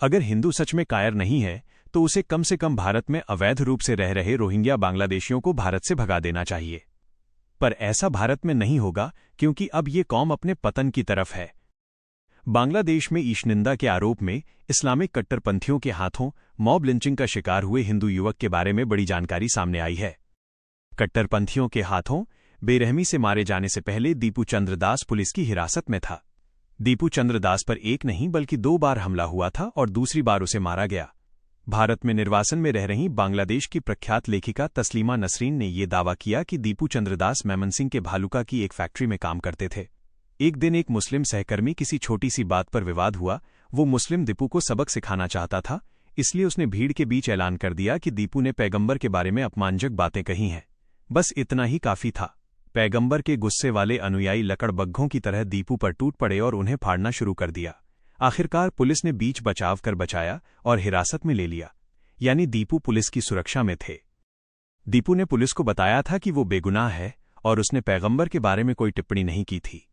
अगर हिंदू सच में कायर नहीं है तो उसे कम से कम भारत में अवैध रूप से रह रहे रोहिंग्या बांग्लादेशियों को भारत से भगा देना चाहिए। पर ऐसा भारत में नहीं होगा क्योंकि अब ये कौम अपने पतन की तरफ है। बांग्लादेश में ईशनिंदा के आरोप में इस्लामिक कट्टरपंथियों के हाथों मॉब लिंचिंग का शिकार हुए हिंदू युवक के बारे में बड़ी जानकारी सामने आई है। कट्टरपंथियों के हाथों बेरहमी से मारे जाने से पहले दीपू चंद्र दास पुलिस की हिरासत में था। दीपू चंद्र दास पर एक नहीं बल्कि 2 बार हमला हुआ था और दूसरी बार उसे मारा गया। भारत में निर्वासन में रह रही बांग्लादेश की प्रख्यात लेखिका तस्लीमा नसरीन ने यह दावा किया कि दीपू चंद्र दास मेमनसिंह के भालुका की एक फैक्ट्री में काम करते थे। एक दिन एक मुस्लिम सहकर्मी किसी छोटी सी बात पर विवाद हुआ। वो मुस्लिम दीपू को सबक सिखाना चाहता था, इसलिए उसने भीड़ के बीच ऐलान कर दिया कि दीपू ने पैगंबर के बारे में अपमानजनक बातें कही हैं। बस इतना ही काफी था। पैगंबर के गुस्से वाले अनुयायी लकड़बग्घों की तरह दीपू पर टूट पड़े और उन्हें फाड़ना शुरू कर दिया। आखिरकार पुलिस ने बीच बचाव कर बचाया और हिरासत में ले लिया, यानी दीपू पुलिस की सुरक्षा में थे। दीपू ने पुलिस को बताया था कि वो बेगुनाह है और उसने पैगंबर के बारे में कोई टिप्पणी नहीं की थी।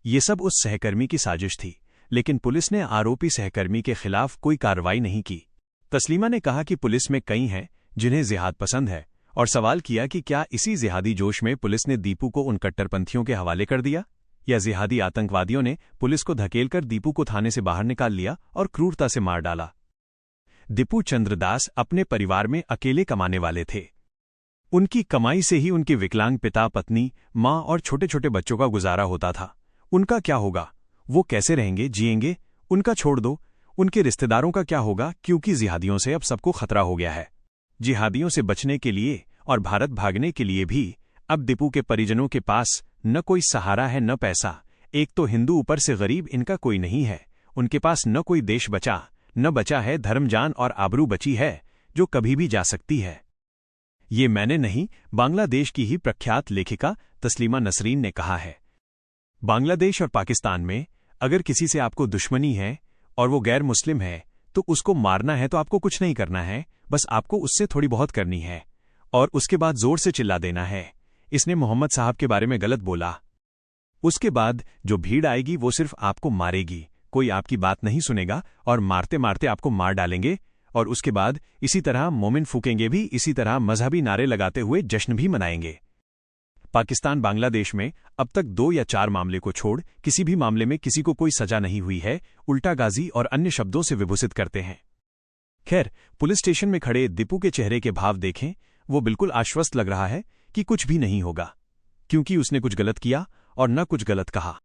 ये सब उस सहकर्मी की साजिश थी, लेकिन पुलिस ने आरोपी सहकर्मी के खिलाफ कोई कार्रवाई नहीं की। तस्लीमा ने कहा कि पुलिस में कई हैं जिन्हें जिहाद पसंद है, और सवाल किया कि क्या इसी जिहादी जोश में पुलिस ने दीपू को उन कट्टरपंथियों के हवाले कर दिया, या जिहादी आतंकवादियों ने पुलिस को धकेलकर दीपू को थाने से बाहर निकाल लिया और क्रूरता से मार डाला। दीपू चंद्र दास अपने परिवार में अकेले कमाने वाले थे। उनकी कमाई से ही उनके विकलांग पिता, पत्नी, मां और छोटे छोटे बच्चों का गुजारा होता था। उनका क्या होगा? वो कैसे रहेंगे, जिएंगे? उनका छोड़ दो, उनके रिश्तेदारों का क्या होगा? क्योंकि जिहादियों से अब सबको खतरा हो गया है। जिहादियों से बचने के लिए और भारत भागने के लिए भी अब दीपू के परिजनों के पास न कोई सहारा है न पैसा। एक तो हिंदू, ऊपर से गरीब, इनका कोई नहीं है। उनके पास न कोई देश बचा, न बचा है धर्म, जान और आबरू बची है जो कभी भी जा सकती है। ये मैंने नहीं, बांग्लादेश की ही प्रख्यात लेखिका तस्लीमा नसरीन ने कहा है। बांग्लादेश और पाकिस्तान में अगर किसी से आपको दुश्मनी है और वो गैर मुस्लिम है तो उसको मारना है तो आपको कुछ नहीं करना है, बस आपको उससे थोड़ी बहुत करनी है और उसके बाद जोर से चिल्ला देना है, इसने मोहम्मद साहब के बारे में गलत बोला। उसके बाद जो भीड़ आएगी वो सिर्फ आपको मारेगी, कोई आपकी बात नहीं सुनेगा और मारते मारते आपको मार डालेंगे। और उसके बाद इसी तरह मोमिन फूकेंगे भी, इसी तरह मजहबी नारे लगाते हुए जश्न भी मनाएंगे। पाकिस्तान बांग्लादेश में अब तक 2 या 4 मामले को छोड़ किसी भी मामले में किसी को कोई सजा नहीं हुई है, उल्टा गाजी और अन्य शब्दों से विभूषित करते हैं। खैर, पुलिस स्टेशन में खड़े दीपू के चेहरे के भाव देखें, वो बिल्कुल आश्वस्त लग रहा है कि कुछ भी नहीं होगा, क्योंकि उसने कुछ गलत किया और न कुछ गलत कहा।